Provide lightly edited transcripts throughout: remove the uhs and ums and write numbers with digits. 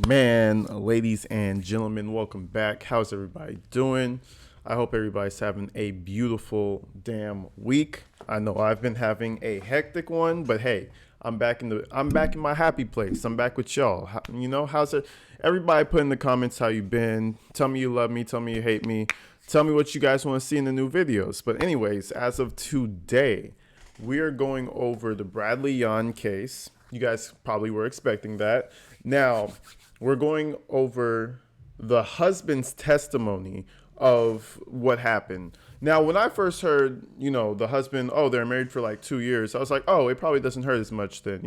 Man, ladies and gentlemen, welcome back. How's everybody doing? I hope everybody's having a beautiful damn week. I know I've been having a hectic one, but hey, I'm back in my happy place. I'm back with y'all. How's it? Everybody put in the comments how you been. Tell me you love me, tell me you hate me. Tell me what you guys want to see in the new videos. But anyways, as of today, we are going over the Bradley Yohn case. You guys probably were expecting that. Now, we're going over the husband's testimony of what happened. Now, when I first heard, the husband, they're married for like 2 years, I was like, it probably doesn't hurt as much then.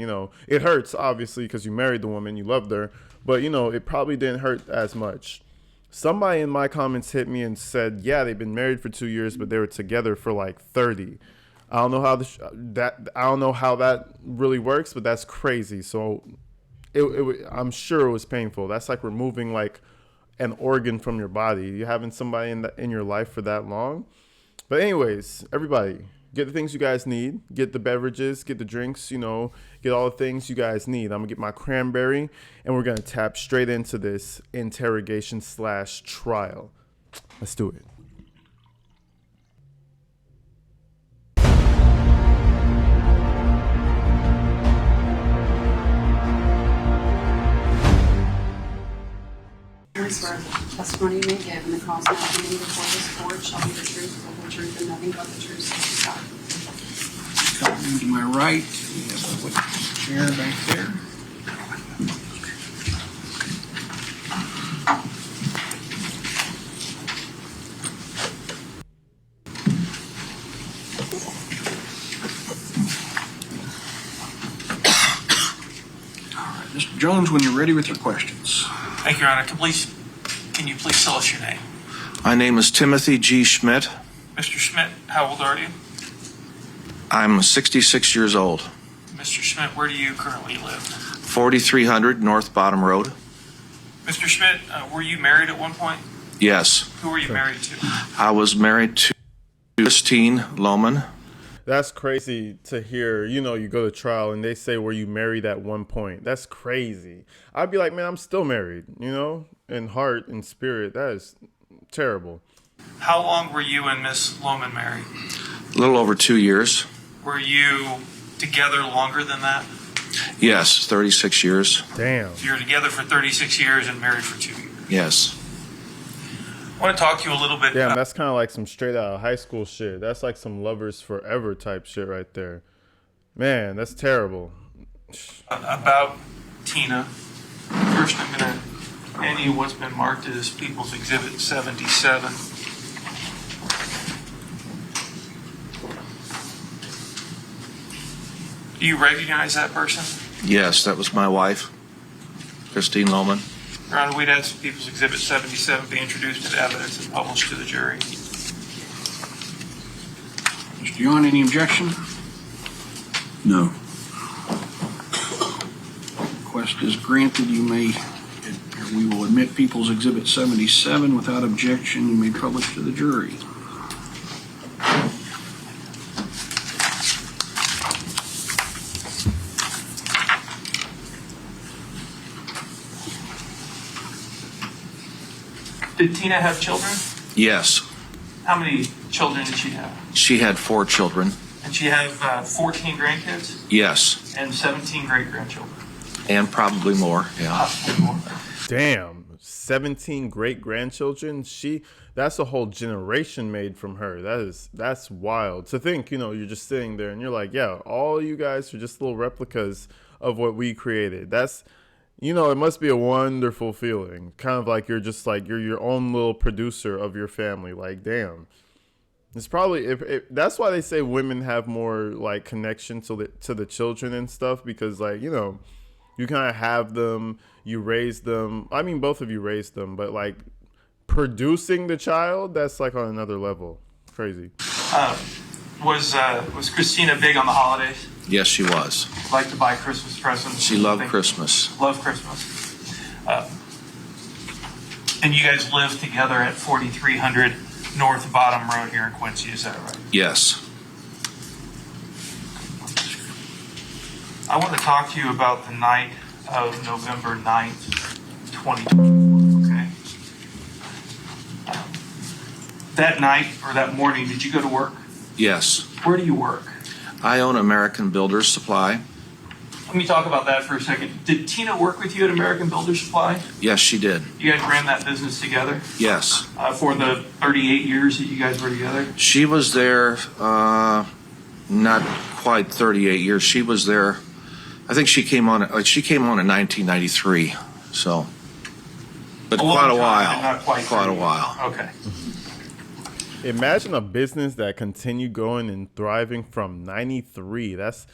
It hurts, obviously, because you married the woman, you loved her, but, it probably didn't hurt as much. Somebody in my comments hit me and said, yeah, they've been married for 2 years, but they were together for like 30. I don't know how that really works, but that's crazy. So I'm sure it was painful. That's like removing like an organ from your body. You having somebody in your life for that long. But anyways, everybody, get the things you guys need. Get the beverages, get the drinks, get all the things you guys need. I'm gonna get my cranberry, and we're gonna tap straight into this interrogation/trial. Let's do it. Swear the testimony you may give in the cause now pending before this court shall be the truth, the whole truth, and nothing but the truth, so help you God. Coming to my right, we have a witness chair back there. All right, Mr. Jones, when you're ready with your questions. Thank you, Your Honor. Can you please tell us your name? My name is Timothy G. Schmidt. Mr. Schmidt, how old are you? I'm 66 years old. Mr. Schmidt, where do you currently live? 4300 North Bottom Road. Mr. Schmidt, were you married at one point? Yes. Who were you married to? I was married to Christine Lohman. That's crazy to hear. You go to trial and they say, were you married at one point? That's crazy. I'd be like, man, I'm still married, in heart and spirit. That is terrible. How long were you and Miss Lohman married? A little over 2 years. Were you together longer than that? Yes, 36 years. Damn. So you were together for 36 years and married for 2 years. Yes. I want to talk to you a little bit. Damn, that's kind of like some straight out of high school shit. That's like some lovers forever type shit right there. Man, that's terrible. About Tina. First, I'm going to hand you what's been marked as People's Exhibit 77. Do you recognize that person? Yes, that was my wife, Christine Lohman. Your Honor, we'd ask People's Exhibit 77 be introduced into evidence and published to the jury. Mr. Yohn, any objection? No. Request is granted. We will admit People's Exhibit 77 without objection. You may publish to the jury. Did Tina have children? Yes. How many children did she have? She had 4 children. And she have 14 grandkids Yes. and 17 great-grandchildren. And probably more, yeah. Possibly more. Damn. 17 great grandchildren. That's a whole generation made from her. That's wild to think. You're just sitting there and you're like, yeah, all you guys are just little replicas of what we created. That's, it must be a wonderful feeling. Kind of like you're just like you're your own little producer of your family. Like, damn. It's probably that's why they say women have more like connection to the children and stuff, because like, you kind of have them, you raise them. I mean, both of you raised them, but like producing the child, that's like on another level. Crazy. Was Christina big on the holidays? Yes, she was. Liked to buy Christmas presents? She loved Christmas. Loved Christmas. And you guys lived together at 4300 North Bottom Road here in Quincy, is that right? Yes. I want to talk to you about the night of November 9th, 2024, okay? That night or that morning, did you go to work? Yes. Where do you work? I own American Builders Supply. Let me talk about that for a second. Did Tina work with you at American Builder Supply? Yes, she did. You guys ran that business together Yes. for the 38 years that you guys were together? She was there not quite 38 years. She was there, I think she came on in 1993. So, but A long quite a time, while. but not quite Quite a 30. while. Okay. Imagine a business that continued going and thriving from 93. That's,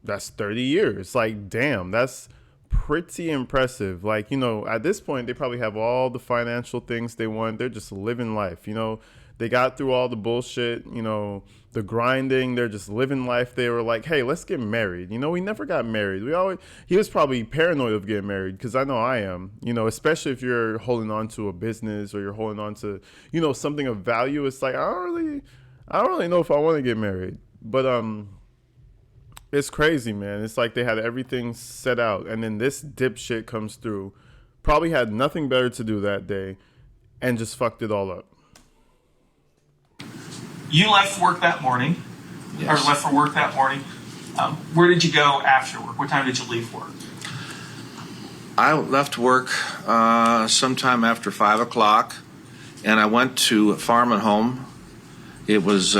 that's 30 years. Like, damn, that's pretty impressive. Like, at this point, they probably have all the financial things they want. They're just living life. They got through all the bullshit, the grinding. They're just living life. They were like, hey, let's get married. We never got married. He was probably paranoid of getting married, because I know I am, especially if you're holding on to a business or you're holding on to, something of value. It's like, I don't really know if I want to get married. But, it's crazy, man. It's like they had everything set out, and then this dipshit comes through, probably had nothing better to do that day, and just fucked it all up. You left work that morning, Yes. or left for work that morning. Where did you go after work? What time did you leave work? I left work sometime after 5 o'clock, and I went to Farm and Home. It was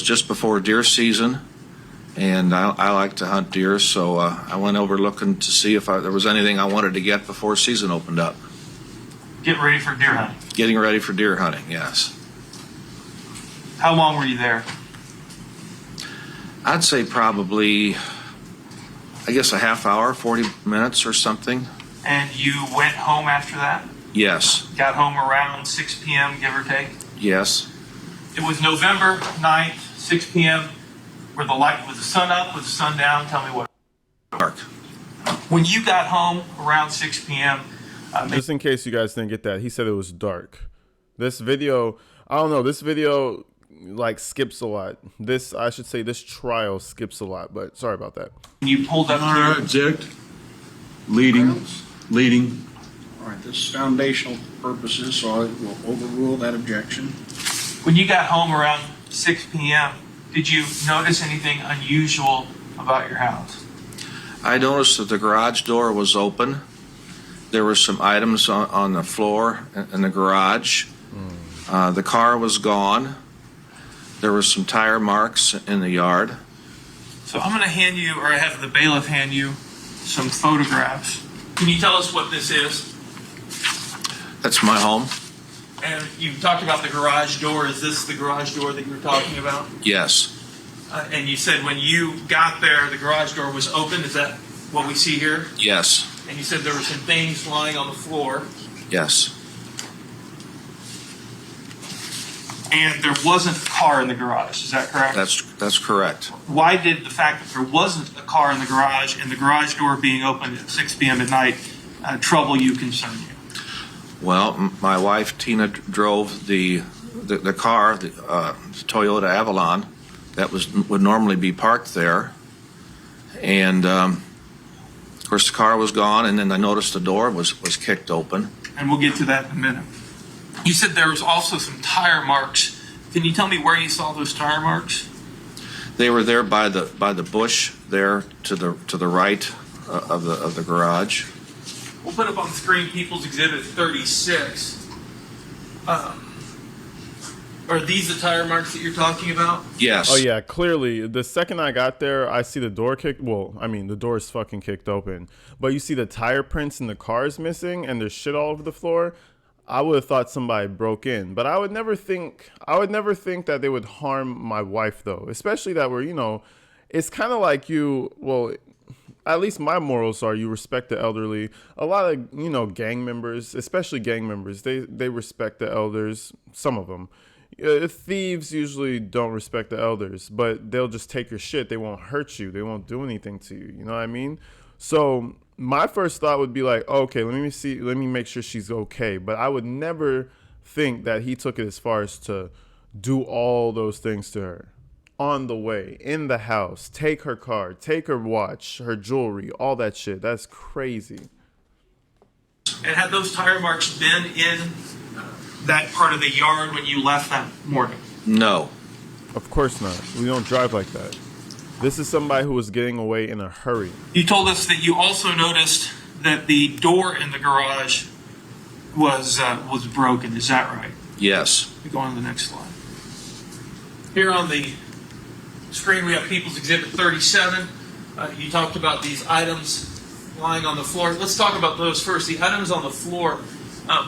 just before deer season, and I like to hunt deer, so I went over looking to see if there was anything I wanted to get before season opened up. Get ready for deer hunting. Getting ready for deer hunting, yes. How long were you there? I'd say probably, I guess, a half hour, 40 minutes or something. And you went home after that? Yes, Got home around 6 p.m., give or take? yes. It was November 9th, 6 p.m. Was the sun up? Was the sun down? Tell me what. Dark. When you got home around 6 p.m., Just in case you guys didn't get that, he said it was dark. This video, I don't know, this video like skips a lot. This trial skips a lot, but sorry about that. you pulled up All here. right, object. Leading. All right, this is foundational purposes, so I will overrule that objection. When you got home around 6 p.m., did you notice anything unusual about your house? I noticed that the garage door was open. There were some items on the floor in the garage. The car was gone. There were some tire marks in the yard. So I'm going to hand you, or I have the bailiff hand you, some photographs. Can you tell us what this is? That's my home. And you talked about the garage door. Is this the garage door that you were talking about? Yes, And you said when you got there, the garage door was open. Is that what we see here? yes, And you said there were some things lying on the floor. yes. And there wasn't a car in the garage. Is that correct? That's correct. Why did the fact that there wasn't a car in the garage and the garage door being open at 6 p.m. at night trouble you, concern you? Well, my wife Tina drove the car, the Toyota Avalon, that would normally be parked there, and of course the car was gone. And then I noticed the door was kicked open. And we'll get to that in a minute. You said there was also some tire marks. Can you tell me where you saw those tire marks? They were there by the bush there to the right of the garage. We'll put up on the screen People's Exhibit 36. Are these the tire marks that you're talking about? Yes. Oh yeah, clearly the second I got there, I see the door kicked. Well, I mean the door is fucking kicked open, but you see the tire prints and the car is missing, and there's shit all over the floor. I would have thought somebody broke in, but I would never think that they would harm my wife though, especially that we're, it's kind of like at least my morals are you respect the elderly. A lot of, gang members, especially gang members, they respect the elders, some of them. Thieves usually don't respect the elders, but they'll just take your shit. They won't hurt you. They won't do anything to you. You know what I mean? So my first thought would be like, okay, let me make sure she's okay. But I would never think that he took it as far as to do all those things to her on the way, in the house, take her car, take her watch, her jewelry, all that shit. That's crazy. And had those tire marks been in that part of the yard when you left that morning? No. Of course not. We don't drive like that. This is somebody who was getting away in a hurry. You told us that you also noticed that the door in the garage was broken. Is that right? Yes. We go on to the next slide. Here on the screen we have People's Exhibit 37. You talked about these items lying on the floor. Let's talk about those first. The items on the floor,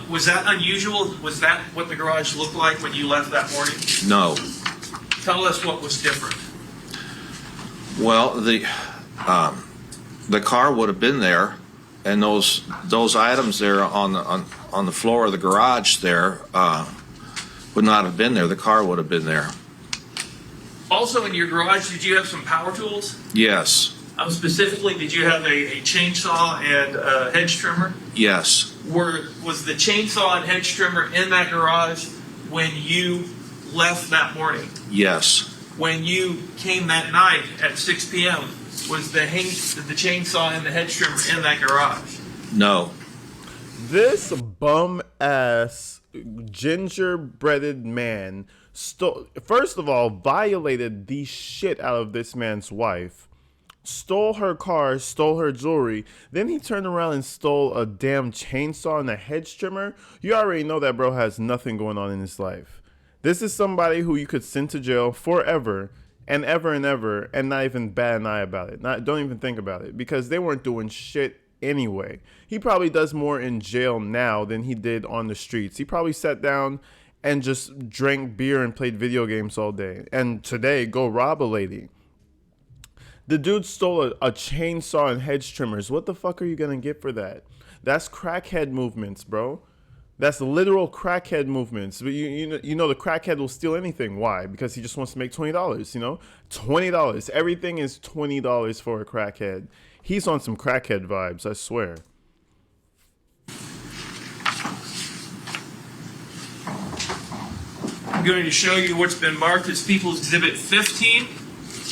was that unusual? Was that what the garage looked like when you left that morning? No. Tell us what was different. Well, the car would have been there, and those items there on the floor of the garage there would not have been there. The car would have been there. Also in your garage, did you have some power tools? Yes. Specifically, did you have a chainsaw and a hedge trimmer? Yes. Was the chainsaw and hedge trimmer in that garage when you left that morning? Yes. When you came that night at 6 p.m., was the chainsaw and the hedge trimmer in that garage? No. This bum ass gingerbreaded man first of all, violated the shit out of this man's wife, stole her car, stole her jewelry, then he turned around and stole a damn chainsaw and a hedge trimmer. You already know that bro has nothing going on in his life. This is somebody who you could send to jail forever and ever and not even bat an eye about it. Don't even think about it, because they weren't doing shit anyway. He probably does more in jail now than he did on the streets. He probably sat down and just drank beer and played video games all day, and today go rob a lady. The dude stole a chainsaw and hedge trimmers. What the fuck are you gonna get for that? That's crackhead movements, bro. That's literal crackhead movements. But you know the crackhead will steal anything. Why? Because he just wants to make $20, you know? $20. Everything is $20 for a crackhead. He's on some crackhead vibes, I swear. I'm going to show you what's been marked as People's Exhibit 15.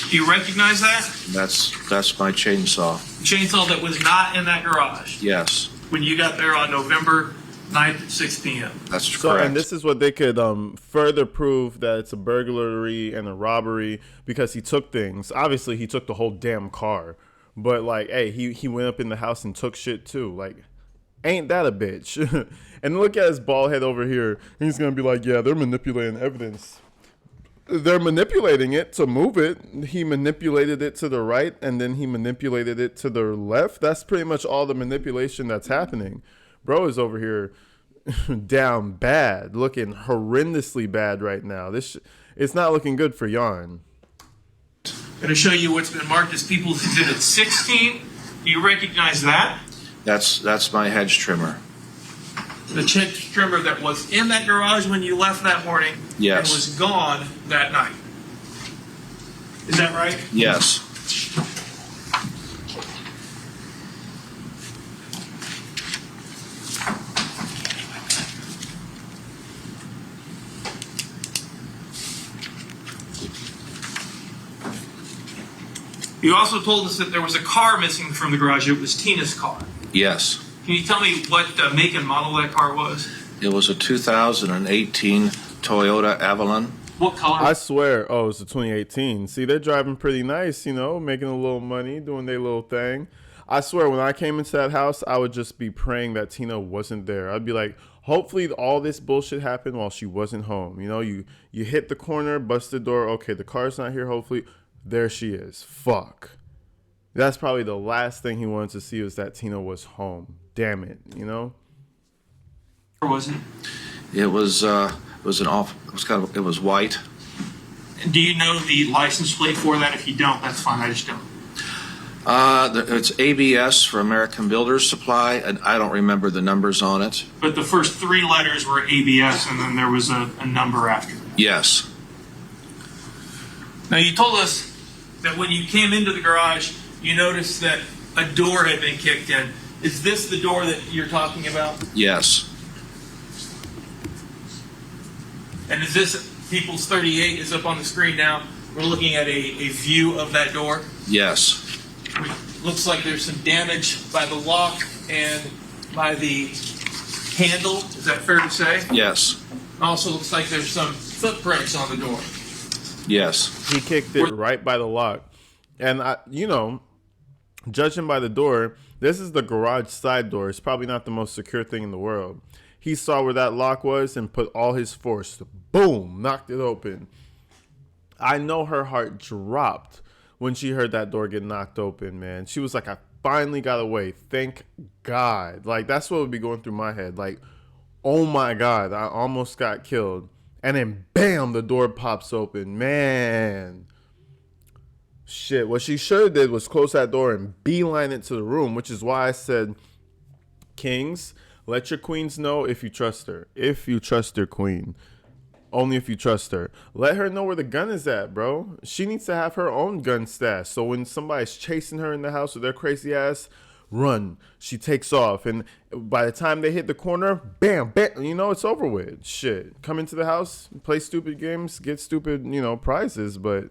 Do you recognize that? That's my chainsaw. The chainsaw that was not in that garage Yes. when you got there on November 9th at 6 p.m. That's So, correct. and this is what they could further prove that it's a burglary and a robbery, because he took things. Obviously, he took the whole damn car. But, like, hey, he went up in the house and took shit, too. Like, ain't that a bitch? And look at his bald head over here. He's going to be like, yeah, they're manipulating evidence. They're manipulating it to move it. He manipulated it to the right, and then he manipulated it to the left. That's pretty much all the manipulation that's happening. Bro is over here down bad, looking horrendously bad right now. It's not looking good for Yohn. I'm going to show you what's been marked as People's Exhibit 16. Do you recognize that? That's my hedge trimmer. The hedge trimmer that was in that garage when you left that morning Yes. and was gone that night. Is that right? Yes. You also told us that there was a car missing from the garage. It was Tina's car. Yes. Can you tell me what make and model that car was? It was a 2018 Toyota Avalon. What color? I swear, it's a 2018. See, they're driving pretty nice, you know, making a little money, doing their little thing. I swear, when I came into that house, I would just be praying that Tina wasn't there. I'd be like, hopefully all this bullshit happened while she wasn't home. You know, you hit the corner, bust the door. Okay, the car's not here. Hopefully, there she is. Fuck. That's probably the last thing he wanted to see, was that Tina was home. Damn it, you know? Or was it? It was white. And do you know the license plate for that? If you don't, that's fine. I just don't. It's ABS for American Builders Supply, and I don't remember the numbers on it. But the first three letters were ABS, and then there was a number after that. Yes. Now, you told us that when you came into the garage, you noticed that a door had been kicked in. Is this the door that you're talking about? Yes. And is this People's 38 is up on the screen now? We're looking at a view of that door. Yes. Looks like there's some damage by the lock, and by the handle. Is that fair to say? Yes. Also looks like there's some footprints on the door. Yes. He kicked it right by the lock. And, judging by the door, this is the garage side door. It's probably not the most secure thing in the world. He saw where that lock was and put all his force. Boom! Knocked it open. I know her heart dropped when she heard that door get knocked open, man. She was like, I finally got away. Thank God. Like, that's what would be going through my head. Like, oh my God, I almost got killed. And then, bam, the door pops open. Man. Shit, what she should have did was close that door and beeline it to the room, which is why I said, Kings, let your queens know if you trust her. If you trust your queen. Only if you trust her. Let her know where the gun is at, bro. She needs to have her own gun stash. So when somebody's chasing her in the house with their crazy ass, run. She takes off. And by the time they hit the corner, bam, bam, it's over with. Shit. Come into the house, play stupid games, get stupid, prizes. But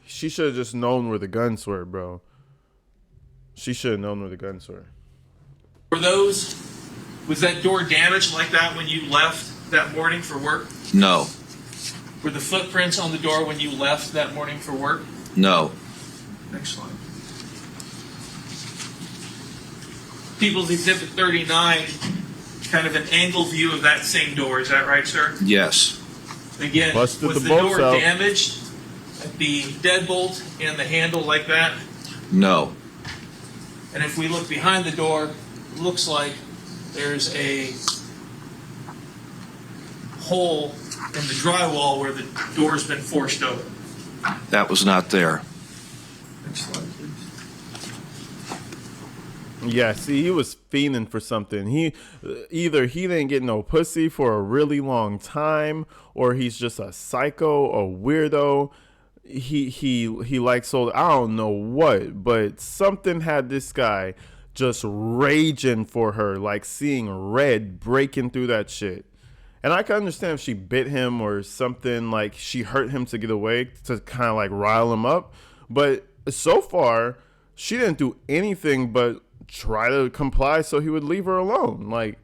she should have just known where the guns were, bro. She should have known where the guns were. Was that door damaged like that when you left that morning for work? No. Were the footprints on the door when you left that morning for work? No. Next slide. People's Exhibit 39, kind of an angle view of that same door. Is that right, sir? Yes. Again, Busted was the the bolts door out. damaged at the deadbolt and the handle like that? No. And if we look behind the door, it looks like there's a hole in the drywall where the door's been forced open. That was not there. Next slide, please. Yeah, see, he was fiending for something. Either he didn't get no pussy for a really long time, or he's just a psycho, a weirdo. He likes old, I don't know what, but something had this guy just raging for her, like seeing red breaking through that shit. And I can understand if she bit him or something, like she hurt him to get away, to kind of like rile him up. But so far, she didn't do anything but try to comply so he would leave her alone. Like,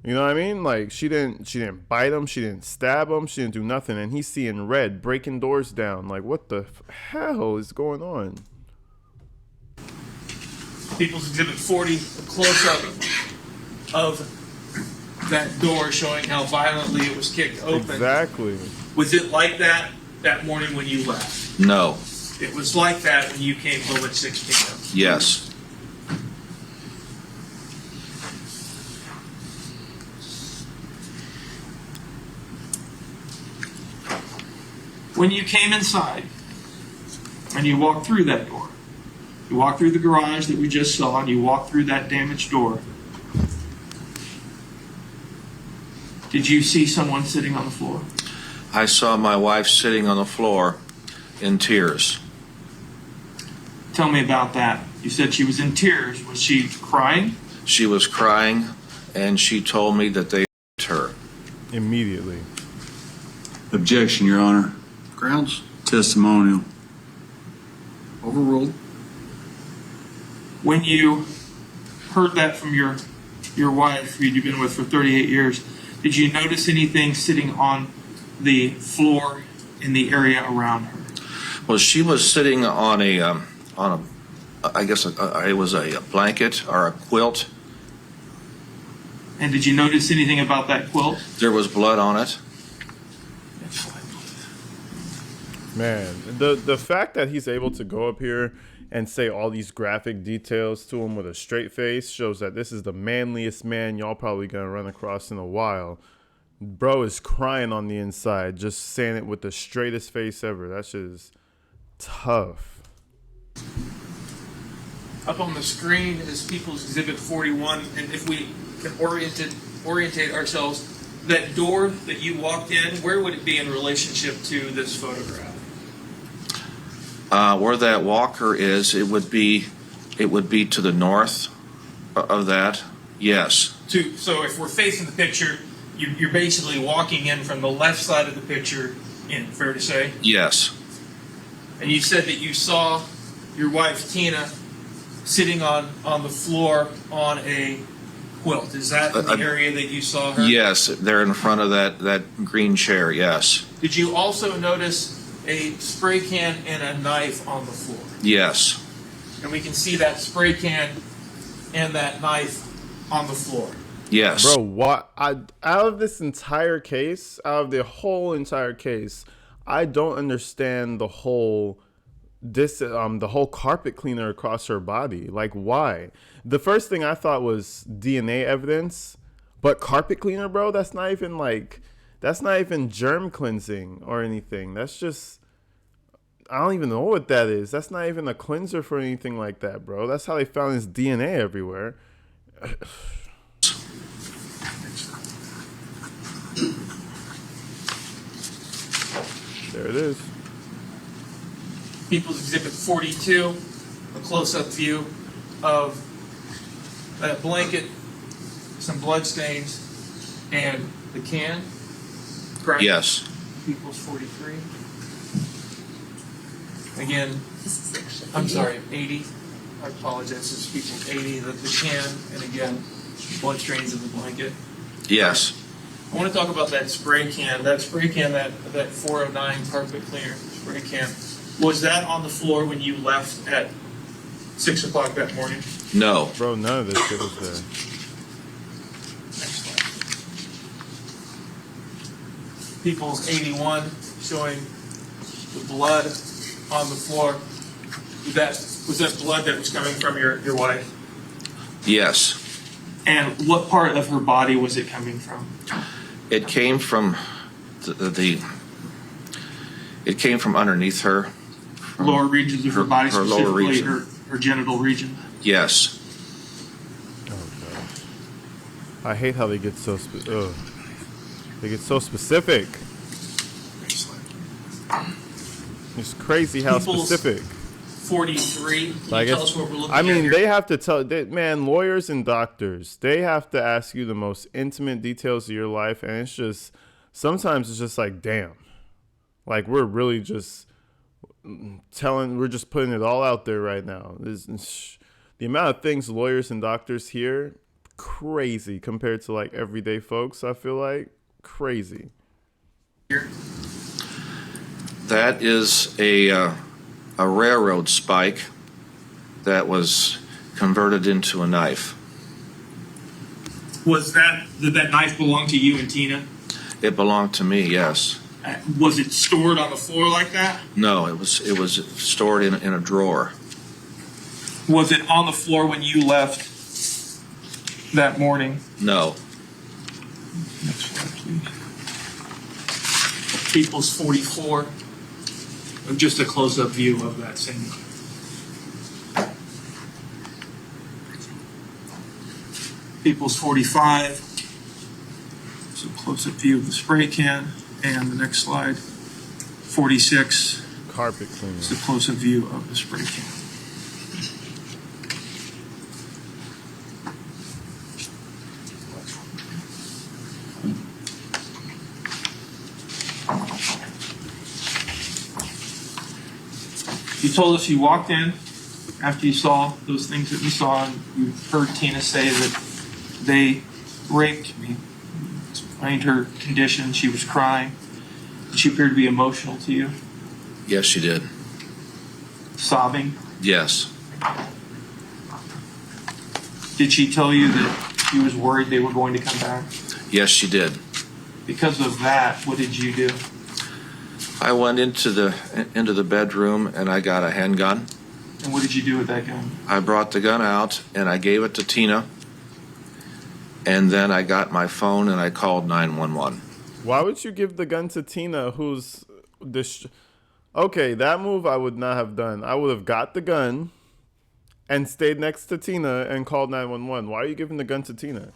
you know what I mean? Like she didn't bite him, she didn't stab him, she didn't do nothing. And he's seeing red, breaking doors down. Like, what the hell is going on? People's Exhibit 40, a close-up of that door showing how violently it was kicked open. Exactly. Was it like that morning when you left? No. It was like that when you came home at 6 p.m. Yes. When you came inside and you walked through that door, you walked through the garage that we just saw, and you walked through that damaged door, did you see someone sitting on the floor? I saw my wife sitting on the floor in tears. Tell me about that. You said she was in tears. Was she crying? She was crying, and she told me that they raped her. Immediately. Objection, Your Honor. Grounds? Testimonial. Overruled. When you heard that from your wife, who you've been with for 38 years, did you notice anything sitting on the floor in the area around her? Well, she was sitting on a I guess it was a blanket or a quilt. And did you notice anything about that quilt? There was blood on it. Man, the fact that he's able to go up here and say all these graphic details to him with a straight face shows that this is the manliest man y'all probably gonna run across in a while. Bro is crying on the inside, just saying it with the straightest face ever. That shit is tough. Up on the screen is People's Exhibit 41, and if we can orientate ourselves, that door that you walked in, where would it be in relationship to this photograph? Where that walker is, it would be to the north of that. Yes. So if we're facing the picture, you're basically walking in from the left side of the picture in, fair to say? Yes. And you said that you saw your wife, Tina, sitting on the floor on a quilt. Is that the area that you saw her? Yes, they're in front of that green chair, yes. Did you also notice a spray can and a knife on the floor? Yes. And we can see that spray can and that knife on the floor. Yes. Bro, what? Out of this entire case, out of the whole entire case, I don't understand the whole carpet cleaner across her body. Like, why? The first thing I thought was DNA evidence, but carpet cleaner, bro, that's not even germ cleansing or anything. That's just, I don't even know what that is. That's not even a cleanser for anything like that, bro. That's how they found his DNA everywhere. There it is. People's Exhibit 42, a close-up view of that blanket, some blood stains, and the can. Correct? Yes. People's 43. Again, I'm sorry, 80. I apologize. This is People's 80, the can, and again, blood stains in the blanket. Yes. I want to talk about that spray can. That spray can, that 409 carpet cleaner spray can. Was that on the floor when you left at 6 o'clock that morning? No. Bro, none of this shit was there. Next slide. People's 81 showing the blood on the floor. Was that blood that was coming from your wife? Yes. And what part of her body was it coming from? It came from it came from underneath her. From Lower regions of her body, her lower specifically region. her genital region. Yes. Oh god. I hate how they get so they get so specific. Next slide. It's crazy how People's specific. 43. Can Like you tell us what we're looking I at mean, here? they have to tell, man, lawyers and doctors, they have to ask you the most intimate details of your life. And it's just, sometimes it's just like, damn, like we're really just we're just putting it all out there right now. The amount of things lawyers and doctors hear, crazy compared to like everyday folks. I feel like crazy. That is a railroad spike that was converted into a knife. Did that knife belong to you and Tina? It belonged to me, yes. Was it stored on the floor like that? No, it was stored in a drawer. Was it on the floor when you left that morning? No. Next slide, please. People's 44. Just a close-up view of that same. People's 45. So close-up view of the spray can. And the next slide. 46. Carpet cleaner. It's a close-up view of the spray can. You told us you walked in after you saw those things that we saw, and you heard Tina say that they raped me. Explained her condition. She was crying. She appeared to be emotional to you, Yes, she did. sobbing. Yes. Did she tell you that she was worried they were going to come back? Yes, she did. Because of that, what did you do? I went into the bedroom and I got a handgun. And what did you do with that gun? I brought the gun out and I gave it to Tina. And then I got my phone and I called 911. Why would you give the gun to Tina, who's okay, that move I would not have done. I would have got the gun and stayed next to Tina and called 911. Why are you giving the gun to Tina?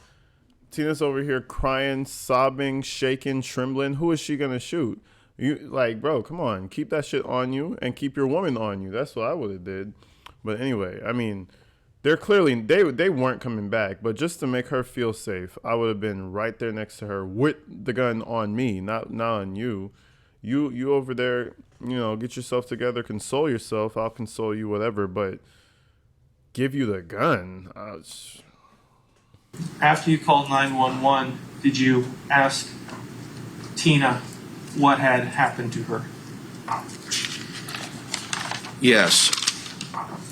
Tina's over here crying, sobbing, shaking, trembling. Who is she gonna shoot? You like, bro, come on, keep that shit on you and keep your woman on you. That's what I would have did. But anyway, I mean, they're clearly they weren't coming back. But just to make her feel safe, I would have been right there next to her with the gun on me, not on you. You over there, get yourself together, console yourself. I'll console you, whatever. But give you the gun. After you called 911, did you ask Tina what had happened to her? Yes.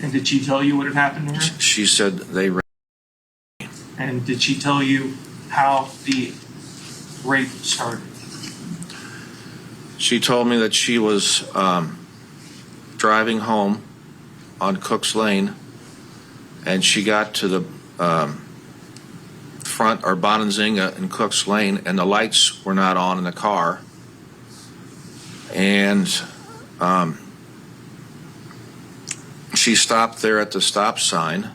And did she tell you what had happened to her? She said they raped. And did she tell you how the rape started? She told me that she was driving home on Cook's Lane, and she got to the front or Bonanzinga in Cook's Lane, and the lights were not on in the car. And she stopped there at the stop sign,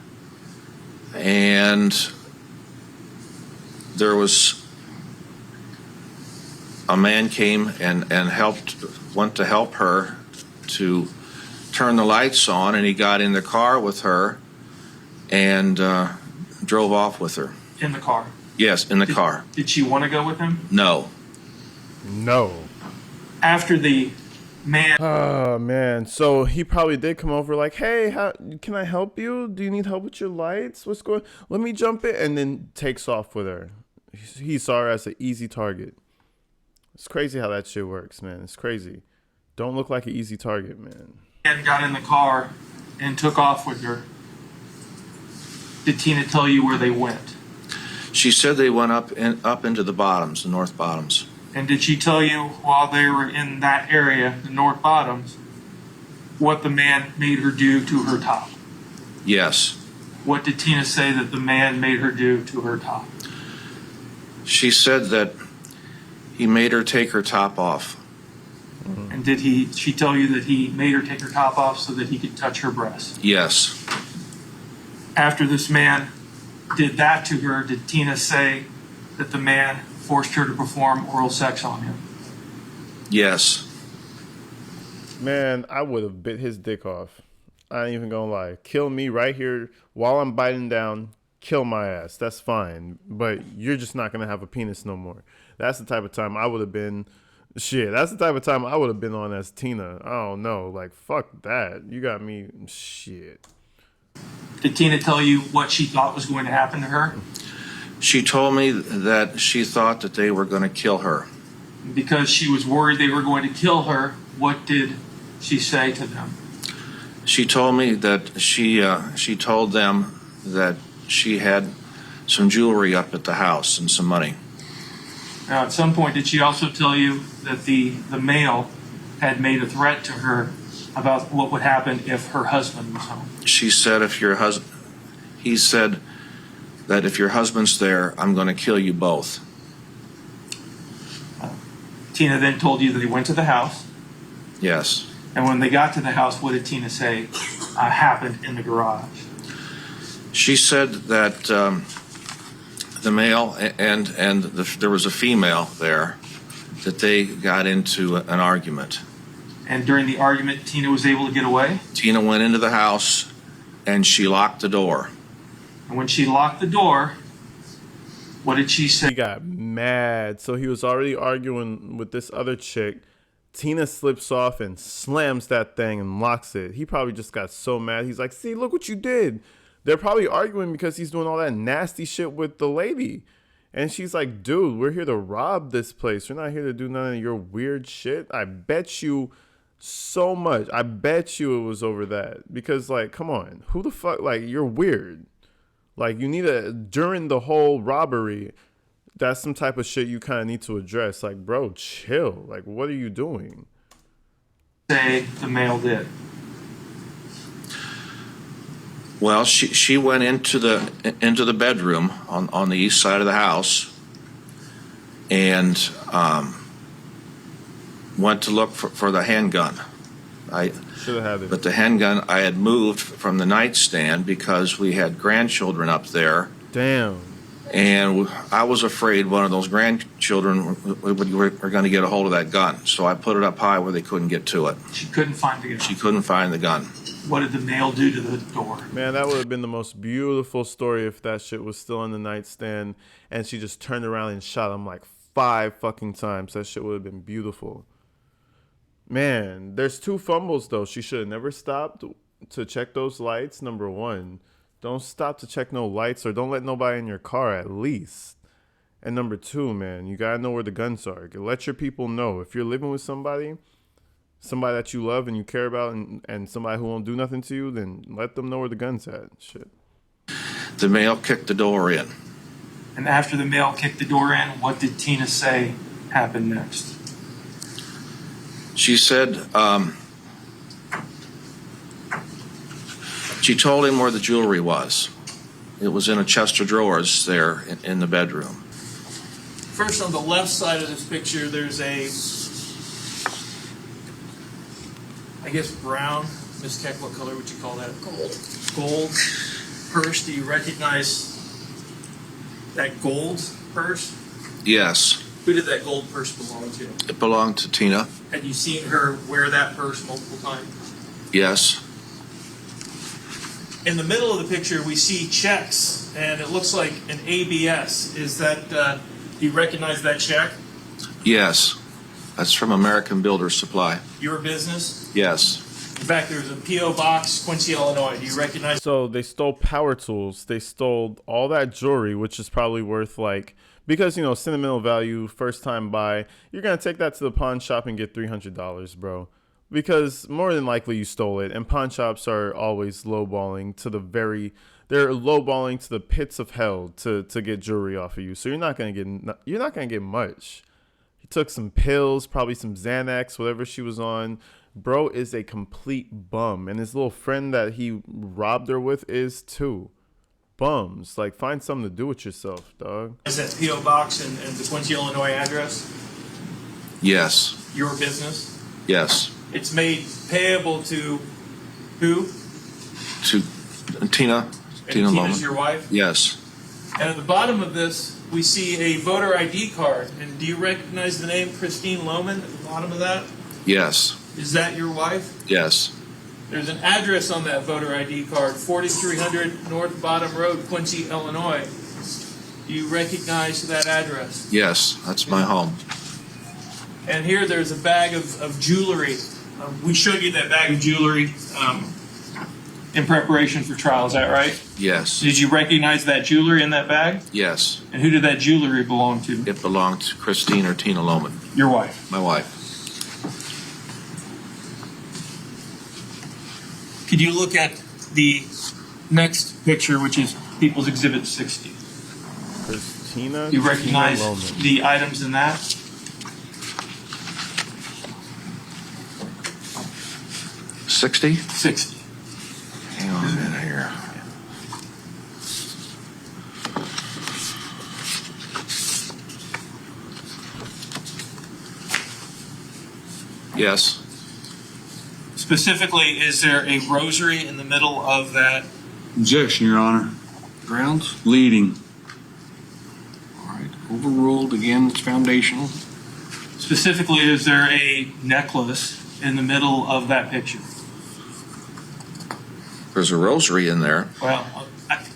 and there was a man came and went to help her to turn the lights on, and he got in the car with her and drove off with her. In the car? Yes, in the car. Did she want to go with him? No. After the man... Oh, man. So he probably did come over like, hey, can I help you? Do you need help with your lights? What's going on? Let me jump in. And then takes off with her. He saw her as an easy target. It's crazy how that shit works, man. It's crazy. Don't look like an easy target, man. And got in the car and took off with her. Did Tina tell you where they went? She said they went up into the bottoms, the north bottoms. And did she tell you while they were in that area, the north bottoms, what the man made her do to her top? Yes. What did Tina say that the man made her do to her top? She said that he made her take her top off. And did she tell you that he made her take her top off so that he could touch her breast? Yes. After this man did that to her, did Tina say that the man forced her to perform oral sex on him? Yes. Man, I would have bit his dick off. I ain't even gonna lie. Kill me right here while I'm biting down. Kill my ass. That's fine. But you're just not gonna have a penis no more. That's the type of time I would have been. Shit, that's the type of time I would have been on as Tina. I don't know. Like, fuck that. You got me. Shit. Did Tina tell you what she thought was going to happen to her? She told me that she thought that they were going to kill her. Because she was worried they were going to kill her, what did she say to them? She told me that she told them that she had some jewelry up at the house and some money. Now, at some point, did she also tell you that the male had made a threat to her about what would happen if her husband was home? She said he said that if your husband's there, I'm going to kill you both. Tina then told you that they went to the house. Yes. And when they got to the house, what did Tina say happened in the garage? She said that the male and there was a female there, that they got into an argument. And during the argument, Tina was able to get away? Tina went into the house and she locked the door. And when she locked the door, what did she say? He got mad. So he was already arguing with this other chick. Tina slips off and slams that thing and locks it. He probably just got so mad. He's like, see, look what you did. They're probably arguing because he's doing all that nasty shit with the lady. And she's like, dude, we're here to rob this place. We're not here to do none of your weird shit. I bet you so much. I bet you it was over that. Because, like, come on. Who the fuck? Like, you're weird. Like, you need during the whole robbery, that's some type of shit you kind of need to address. Like, bro, chill. Like, what are you doing? Say the male did. Well, she went into the bedroom on the east side of the house and went to look for the handgun. I should have had it. But the handgun I had moved from the nightstand because we had grandchildren up there. Damn. And I was afraid one of those grandchildren were going to get a hold of that gun. So I put it up high where they couldn't get to it. She couldn't find the gun. She couldn't find the gun. What did the male do to the door? Man, that would have been the most beautiful story if that shit was still in the nightstand and she just turned around and shot him like 5 fucking times. That shit would have been beautiful. Man, there's 2 fumbles though. She should have never stopped to check those lights, number 1. Don't stop to check no lights, or don't let nobody in your car at least. And number two, man, you gotta know where the guns are. Let your people know. If you're living with somebody that you love and you care about, and somebody who won't do nothing to you, then let them know where the gun's at. Shit. The male kicked the door in. And after the male kicked the door in, what did Tina say happened next? She said, she told him where the jewelry was. It was in a chest of drawers there in the bedroom. First, on the left side of this picture, there's a, I guess, brown. Ms. Keck, what color would you call that? Gold purse. Do you recognize that gold purse? Yes, Who did that gold purse belong to? it belonged to Tina. Had you seen her wear that purse multiple times? Yes, In the middle of the picture, we see checks, and it looks like an ABS. Is that, do you recognize that check? yes. That's from American Builder Supply. Your business? Yes, In fact, there's a P.O. Box, Quincy, Illinois. Do you recognize? So they stole power tools. They stole all that jewelry, which is probably worth because, sentimental value, first time buy, you're going to take that to the pawn shop and get $300, bro. Because more than likely you stole it. And pawn shops are always lowballing they're lowballing to the pits of hell to get jewelry off of you. So you're not going to get much. He took some pills, probably some Xanax, whatever she was on. Bro is a complete bum, and his little friend that he robbed her with is too. Bums. Find something to do with yourself, dog. Is that P.O. Box and the Quincy, Illinois address? yes, Your business? yes. It's made payable to who? To Tina. And Tina Tina's Lohman. your wife? Yes, And at the bottom of this, we see a voter ID card. And do you recognize the name Christine Lohman at the bottom of that? yes, Is that your wife? yes, There's an address on that voter ID card, 4300 North Bottom Road, Quincy, Illinois. Do you recognize that address? yes. That's my home. And here there's a bag of jewelry. We showed you that bag of jewelry in preparation for trial, is that right? Yes, Did you recognize that jewelry in that bag? yes. And who did that jewelry belong to? It belonged to Christine or Tina Lohman, Your wife. my wife. Could you look at the next picture, which is People's Exhibit 60? Christina. You recognize Tina Lohman. the items in that? 60? 60. Hang on a minute here. Yes, Specifically, is there a rosary in the middle of that? Objection, Your Honor. Grounds? Leading. All right, overruled. Again, it's foundational. Specifically, is there a necklace in the middle of that picture? there's a rosary in there. Well,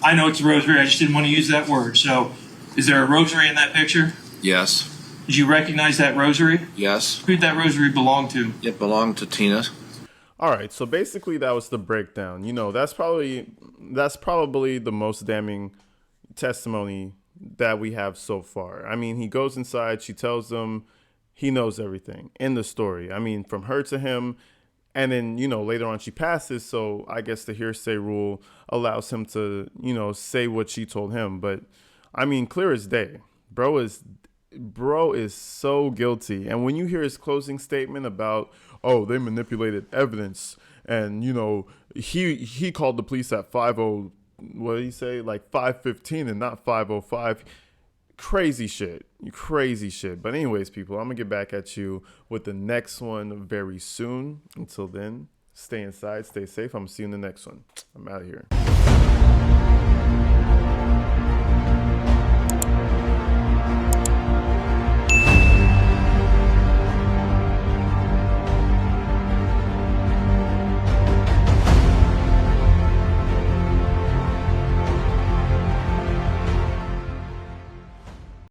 I know it's a rosary. I just didn't want to use that word. So, is there a rosary in that picture? Yes, Did you recognize that rosary? yes. Who did that rosary belong to? It belonged to Tina. All right, so basically that was the breakdown. That's probably the most damning testimony that we have so far. I mean, he goes inside, she tells him he knows everything in the story. I mean, from her to him, and then, later on she passes, so I guess the hearsay rule allows him to, say what she told him. But I mean, clear as day. Bro is so guilty. And when you hear his closing statement about, oh, they manipulated evidence, and he called the police at 50, what did he say, 5:15 and not 5:05. Crazy shit. But anyways, people, I'm gonna get back at you with the next one very soon. Until then, stay inside, stay safe. I'm gonna see you in the next one. I'm out of here.